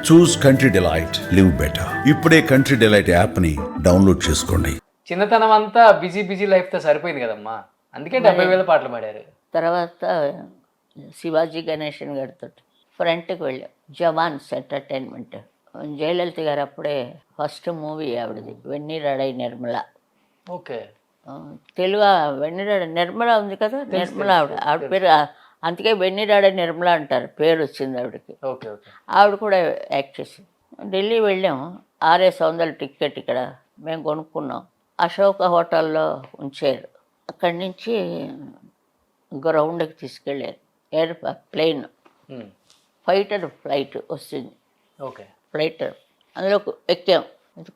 చూస్ country delight, live better. ఇప్పుడే country delight యాప్ని download చేసుకోండి. చిన్నతనం అంతా బిజీ బిజీ లైఫ్తో సరిపోయింది కదమ్మా, అందుకే 70,000 పాటలు పాడారు. తర్వాత శివాజీ గణేషన్ గారితో ఫ్రంట్కి వెళ్ళాం, జవాన్స్ ఎంటర్టైన్మెంట్. జయలలిత గారు అప్పుడే ఫస్ట్ మూవీ ఆవిడది, వెన్నీరాడై నిర్మల. ఓకే. తెలుగు వెన్నీరాడ నిర్మల ఉంది కదా, నిర్మల ఆవిడ పేరు, అందుకే వెన్నీరాడై నిర్మల అంటారు, పేరు వచ్చింది ఆవిడకి. Okay okay. ఆవిడ కూడా యాక్ట్ చేసింది. ఢిల్లీ వెళ్ళాం, 6,500 టికెట్ ఇక్కడ మేము కొనుక్కున్నాం. అశోక హోటల్లో ఉంచారు. అక్కడి నుంచి గ్రౌండ్కి తీసుకెళ్ళారు. ప్లేన్ ఫైటర్ ఫ్లైట్ వస్తుంది. ఓకే. ఫ్లైటర్ అందులో ఎక్కాం.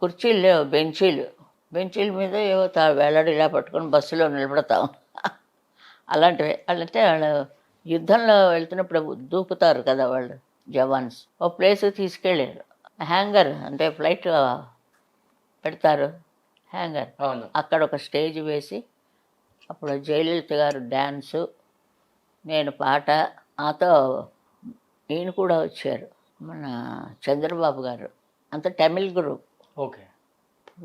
కుర్చీలు లేవు, బెంచీల మీద ఏవో వేలాడి ఇలా పట్టుకొని బస్సులో నిలబడతాం. అలాంటివి. అంటే వాళ్ళు యుద్ధంలో వెళ్తున్నప్పుడు దూకుతారు కదా వాళ్ళు జవాన్స్. ఓ ప్లేస్కి తీసుకెళ్ళారు. హ్యాంగర్ అంటే ఫ్లైట్ పెడతారు, హ్యాంగర్. అక్కడ ఒక స్టేజ్ వేసి అప్పుడు జయలలిత గారు డ్యాన్సు, నేను పాట, నాతో ఈయన కూడా వచ్చారు, మన చంద్రబాబు గారు. అంత తమిళ్ గ్రూప్. ఓకే.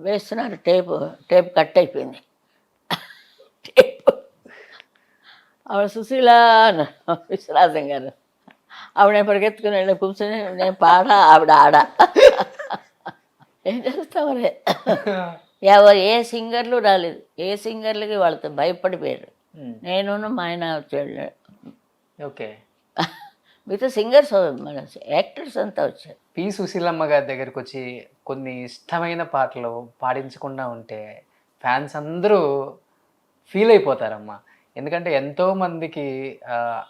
వేస్తున్నారు. టేప్ కట్ అయిపోయింది. టేప్ ఆవిడ సుశీల విశ్వనాథం గారు, ఆవిడ పరిగెత్తుకుని వెళ్ళి కూర్చొని నేను పాడ, ఆవిడ ఆడ. ఏం చేస్తామరే, ఎవరు ఏ సింగర్లు రాలేదు. ఏ సింగర్లకి వాళ్ళతో భయపడిపోయారు. నేను మా ఆయన వచ్చాడు. ఓకే. మిగతా సింగర్స్ మన యాక్టర్స్ అంతా వచ్చారు. పి సుశీలమ్మ గారి దగ్గరికి వచ్చి కొన్ని ఇష్టమైన పాటలు పాడించకుండా ఉంటే ఫ్యాన్స్ అందరూ ఫీల్ అయిపోతారమ్మా. ఎందుకంటే ఎంతోమందికి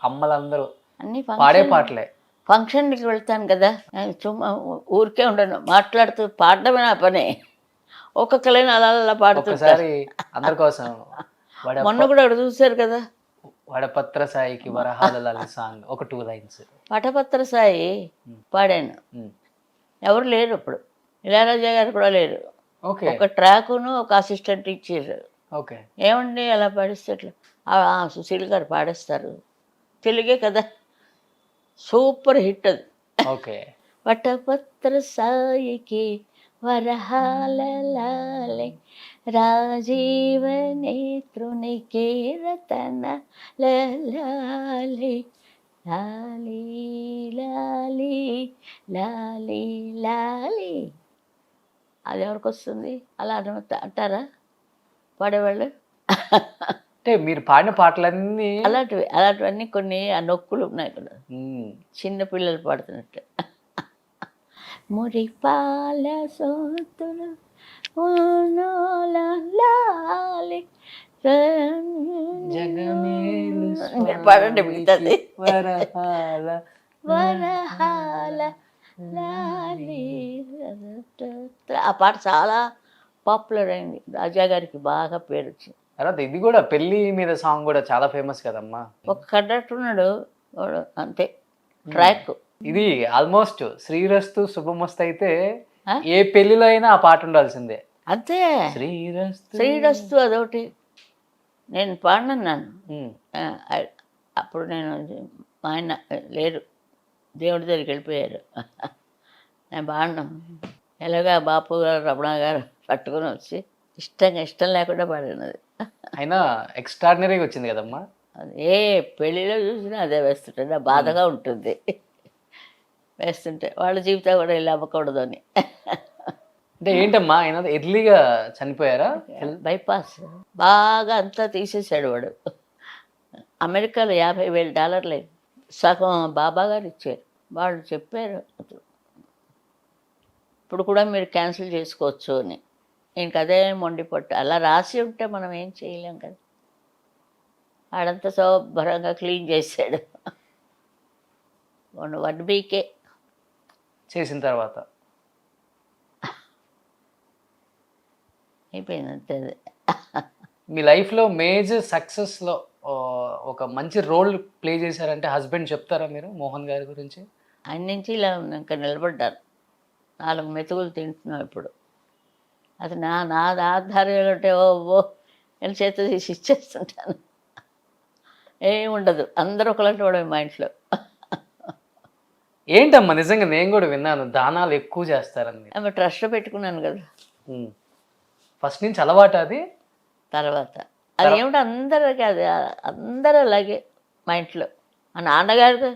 అమ్మలందరూ అన్ని పాడే పాటలే. ఫంక్షన్కి వెళ్తాను కదా, చుమ్మా ఊరికే ఉండను, మాట్లాడుతూ పాడడమే నా పని. ఒక్కొక్కలైనా అలా అలా పాడుతుంటారు. అందరి కోసం మొన్న కూడా అక్కడ చూశారు కదా, వడపత్ర సాయికి వరహాల సాంగ్ ఒక 2 లైన్స్. వటపత్ర సాయి పాడాను. ఎవరు లేరు అప్పుడు, ఇళయరాజా గారు కూడా లేరు. ఒక ట్రాకును ఒక అసిస్టెంట్ ఇచ్చారు. ఓకే. ఏమండి అలా పాడిస్తే ఎట్లా? సుశీల్ గారు పాడేస్తారు, తెలుగే కదా, సూపర్ హిట్ అది. ఓకే. వటపత్ర సాయికి వరహాలే రాజీవ నేత్రునికి రతన లాలి లాలి లాలి లాలి లాలి. అది ఎవరికి వస్తుంది అలా అంటారా పాడేవాళ్ళు? అంటే మీరు పాడిన పాటలన్నీ అలాంటివన్నీ కొన్ని ఆ నొక్కులు ఉన్నాయి కదా, చిన్నపిల్లలు పాడుతున్నట్టు. మురిపాల సోతులు పాడండి మిగతాది. వరహాల లాలి. ఆ పాట చాలా పాపులర్ అయింది, రాజా గారికి బాగా పేరు వచ్చింది. తర్వాత ఇది కూడా పెళ్లి మీద సాంగ్ కూడా చాలా ఫేమస్ కదమ్మా. ఒక కండక్టర్ ఉన్నాడు వాడు, అంతే ట్రాక్. ఇది ఆల్మోస్ట్ శ్రీరస్తు శుభమస్తు అయితే ఏ పెళ్లిలో అయినా ఆ పాట ఉండాల్సిందే. అంతే, శ్రీరస్తు అదొకటి. నేను పాడినాను. అప్పుడు నేను, మా ఆయన లేరు, దేవుడి దగ్గరికి వెళ్ళిపోయారు. నేను పాడినాను. ఎలాగా బాపు గారు రమణ గారు పట్టుకొని వచ్చి ఇష్టం లేకుండా పాడినది. అయినా ఎక్స్ట్రాడినరీగా వచ్చింది కదమ్మా. ఏ పెళ్ళిలో చూసినా అదే వేస్తుంటుంది, బాధగా ఉంటుంది వేస్తుంటే. వాళ్ళ జీవితం కూడా ఇలా అవ్వకూడదు అని. అంటే ఏంటమ్మా ఆయన ఎర్లీగా చనిపోయారా? బైపాస్ బాగా అంతా తీసేసాడు వాడు. అమెరికాలో $50,000 సగం బాబా గారు ఇచ్చారు. వాళ్ళు చెప్పారు ఇప్పుడు కూడా మీరు క్యాన్సిల్ చేసుకోవచ్చు అని. ఇంకదే మొండిపట్టు. అలా రాసి ఉంటే మనం ఏం చేయలేం కదా. ఆడంతా శుభ్రంగా క్లీన్ చేశాడు. 1 వీకే చేసిన తర్వాత అయిపోయింది అంతే. మీ లైఫ్లో మేజర్ సక్సెస్లో ఒక మంచి రోల్ ప్లే చేశారంటే హస్బెండ్ చెప్తారా మీరు మోహన్ గారి గురించి? ఆయన నుంచి ఇలా ఇంకా నిలబడ్డాను, 4 మెతుకులు తింటున్నాం ఇప్పుడు. అది నా ఆధార్యాలు అంటే ఓ నేను చేత తీసి ఇచ్చేస్తుంటాను. ఏముండదు, అందరూ ఒకలాంటి వాడు మా ఇంట్లో. ఏంటమ్మా నిజంగా నేను కూడా విన్నాను దానాలు ఎక్కువ చేస్తారని. ఆమె ట్రస్ట్ పెట్టుకున్నాను కదా ఫస్ట్ నుంచి అలవాటు అది. తర్వాత అది ఏమిటో అందరికీ అది అందరూ అలాగే మా ఇంట్లో. మా నాన్నగారు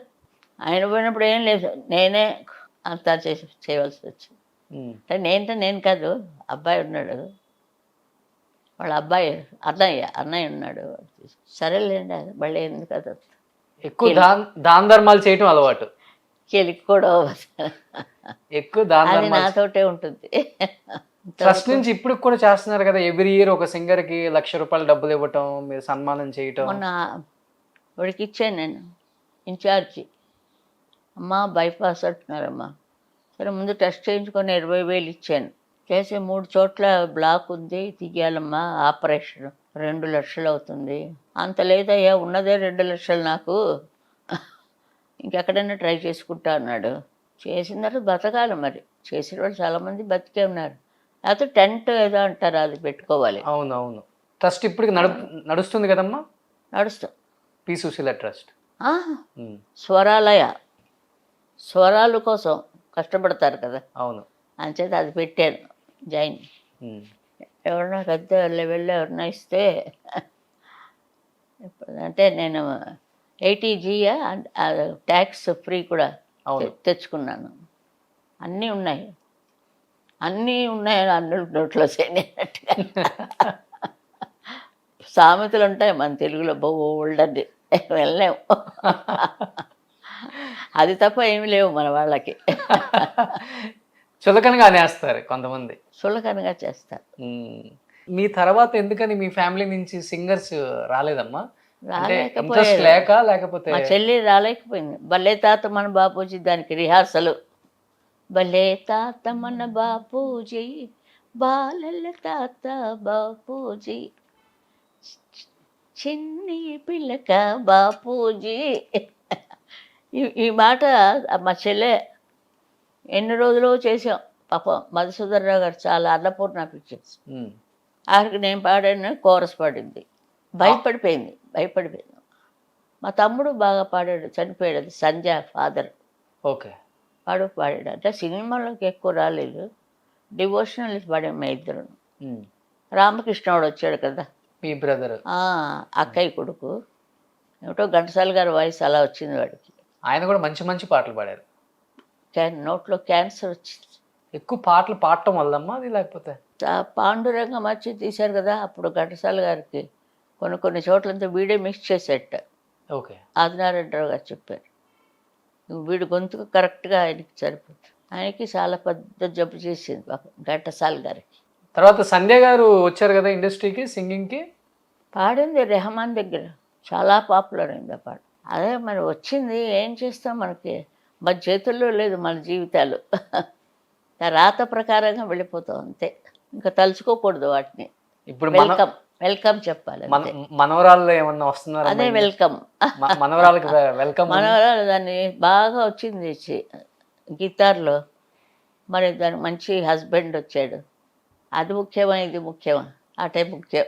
ఆయన పోయినప్పుడు ఏం లేదు, నేనే అంతా చేయవలసి వచ్చింది. అంటే నేను కాదు, అబ్బాయి ఉన్నాడు, వాళ్ళ అబ్బాయి అన్నయ్య ఉన్నాడు. సరేలేండి, అది మళ్ళీ ఎందుకు అది ఎక్కువ దాన ధర్మాలు చేయటం అలవాటు, కెలుక్కోవడం ఎక్కువ దాన అది ధర్మాలు. నాతోటే ఉంటుంది. ఫస్ట్ నుంచి ఇప్పుడు కూడా చేస్తున్నారు కదా, ఎవ్రీ ఇయర్ ఒక సింగర్ కి 1,00,000 రూపాయలు డబ్బులు ఇవ్వటం, మీరు సన్మానం చేయటం. మొన్న వాడికి ఇచ్చాను నేను ఇన్ఛార్జి. అమ్మ బైపాస్ అంటున్నారమ్మా, సరే ముందు టెస్ట్ చేయించుకొని 20,000 ఇచ్చాను. చేసి 3 చోట్ల బ్లాక్ ఉంది, తీయాలమ్మా, ఆపరేషన్ 2 లక్షలు అవుతుంది. అంత లేదయ్యా, ఉన్నదే 2 లక్షలు నాకు, ఇంకెక్కడైనా ట్రై చేసుకుంటా అన్నాడు. చేసిన తర్వాత బతకాలి, మరి చేసిన వాళ్ళు చాలామంది బతికే ఉన్నారు. లేకపోతే టెంట్ ఏదో అంటారు, అది పెట్టుకోవాలి. అవునవును. ట్రస్ట్ ఇప్పటికి నడుస్తుంది కదమ్మా, నడుస్తా. P Susheela trust. స్వరాలయ, స్వరాలు కోసం కష్టపడతారు కదా. అవును. అంచేత అది పెట్టాను జాయిన్. ఎవరన్నా పెద్ద లెవెల్లో ఎవరన్నా ఇస్తే, అంటే నేను 80G ట్యాక్స్ ఫ్రీ కూడా తెచ్చుకున్నాను. అన్నీ ఉన్నాయి అన్నీ నోట్లో సేనట్టుగా సామెతలు ఉంటాయి మన తెలుగులో, బోల్డ్ అది వెళ్ళలేము. అది తప్ప ఏమి లేవు మన వాళ్ళకి. చులకనగా అనేస్తారు కొంతమంది, చులకనగా చేస్తారు. మీ తర్వాత ఎందుకని మీ ఫ్యామిలీ నుంచి సింగర్స్ రాలేదమ్మా? రాలేకపోయారు. లేకపోతే మా చెల్లి రాలేకపోయింది. భలే తాత మన బాపూజీ, దానికి రిహార్సల్. భలే తాత మన బాపూజీ, బాలల తాత బాపూజీ, చిన్ని పిల్లక బాపూజీ. ఈ మాట మా చెల్లె ఎన్ని రోజులు చేసాం. పాపం మధుసూదరరావు గారు చాలా అన్నపూర్ణ పిక్చర్స్, ఆఖరికి నేను పాడాను, కోరస్ పాడింది. భయపడిపోయింది. మా తమ్ముడు బాగా పాడాడు, చనిపోయాడు, అది సంజయ్ ఫాదర్. ఓకే. పాడాడు. అంటే సినిమాలోకి ఎక్కువ రాలేదు, డివోషనల్ పాడాం మా ఇద్దరు. రామకృష్ణవాడు వచ్చాడు కదా, మీ బ్రదర్, అక్కయ్య కొడుకు. ఏమిటో ఘంటసాల గారి వాయిస్ అలా వచ్చింది వాడికి. ఆయన కూడా మంచి మంచి పాటలు పాడారు. నోట్లో క్యాన్సర్ వచ్చింది. ఎక్కువ పాటలు పాడటం వల్లమ్మా అది, లేకపోతే పాండురంగం వచ్చి తీశారు కదా, అప్పుడు ఘంటసాల గారికి కొన్ని చోట్లంతా వీడే మిక్స్ చేసేట. ఓకే. ఆదినారాయణరావు గారు చెప్పారు, వీడి గొంతుకు కరెక్ట్గా ఆయనకి సరిపోతుంది. ఆయనకి చాలా పెద్ద జబ్బు చేసింది పాపం ఘంటసాల గారికి. తర్వాత సంధ్య గారు వచ్చారు కదా ఇండస్ట్రీకి, సింగింగ్కి. పాడింది రెహమాన్ దగ్గర, చాలా పాపులర్ అయింది ఆ పాట. అదే మరి వచ్చింది, ఏం చేస్తాం, మనకి మన చేతుల్లో లేదు మన జీవితాలు. రాత ప్రకారంగా వెళ్ళిపోతాం అంతే, ఇంకా తలుచుకోకూడదు వాటిని. ఇప్పుడు వెల్కమ్ చెప్పాలి. మనవరాళ్ళు ఏమన్నా వస్తున్నారు? అదే వెల్కమ్. మనవరాళ్ళకి వెల్కమ్. మనవరాలు దాన్ని బాగా వచ్చింది గిటార్లో. మరి దానికి మంచి హస్బెండ్ వచ్చాడు, అది ముఖ్యమా ఇది ముఖ్యమా? అటే ముఖ్యం.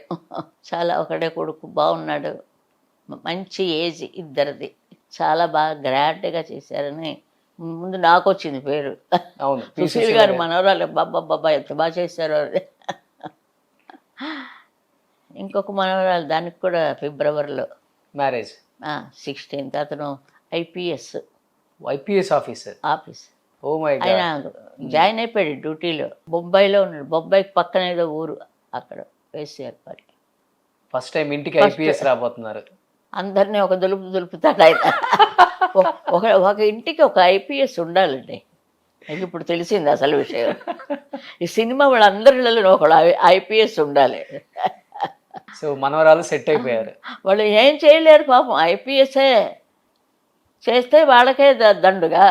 చాలా ఒకడే కొడుకు బాగున్నాడు, మంచి ఏజ్ ఇద్దరిది, చాలా బాగా గ్రాండ్గా చేశారని ముందు నాకు వచ్చింది పేరు. అవును, సుశీల్ గారు మనవరాలు బాబా ఎంత బాగా చేశారు. ఇంకొక మనవరాలు, దానికి కూడా ఫిబ్రవరిలో మ్యారేజ్, 16th. అతను IPS officer. Oh my God. ఆయన జాయిన్ అయిపోయాడు డ్యూటీలో. బొంబాయిలో ఉన్నాడు, బొంబాయికి పక్కన ఏదో ఊరు, అక్కడ వేసారు వారికి. ఫస్ట్ టైం ఇంటికి ఐపీఎస్ రాబోతున్నారు. అందరినీ ఒక దులుపుతాడు ఆయన. ఒక ఇంటికి ఒక ఐపీఎస్ ఉండాలండి. నాకు ఇప్పుడు తెలిసింది అసలు విషయం. ఈ సినిమా వాళ్ళందరిలో ఒకళ్ళు ఐపీఎస్ ఉండాలి. సో మనవరాలు సెట్ అయిపోయారు. వాళ్ళు ఏం చేయలేరు పాపం, ఐపీఎస్ఏ చేస్తే వాళ్ళకే దండుగా,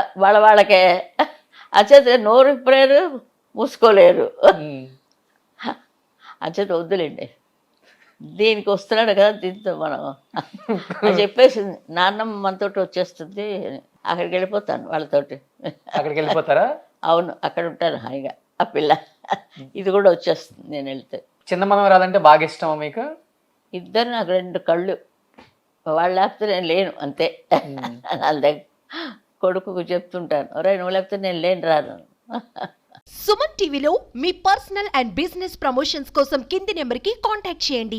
వాళ్ళకే అచేత నోరు ఇప్పలేరు, మూసుకోలేరు. అచేత వద్దులేండి, దీనికి వస్తున్నాడు కదా, దీంతో మనం అని చెప్పేసింది. నాన్నమ్మ మనతోటి వచ్చేస్తుంది, అక్కడికి వెళ్ళిపోతాను వాళ్ళతోటి. అక్కడికి వెళ్ళిపోతారా? అవును, అక్కడ ఉంటాను హాయిగా. ఆ పిల్ల ఇది కూడా వచ్చేస్తుంది నేను వెళ్తే. చిన్న మనవరాలంటే బాగా ఇష్టమా మీకు? ఇద్దరు నాకు 2 కళ్ళు, వాళ్ళు లేకపోతే నేను లేను అంతే. వాళ్ళ దగ్గర కొడుకుకు చెప్తుంటాను, ఒరే నువ్వు లేకపోతే నేను లేని రాను. సుమన్ టీవీలో మీ పర్సనల్ అండ్ బిజినెస్ ప్రమోషన్స్ కోసం కింది నెంబర్కి కాంటాక్ట్ చేయండి.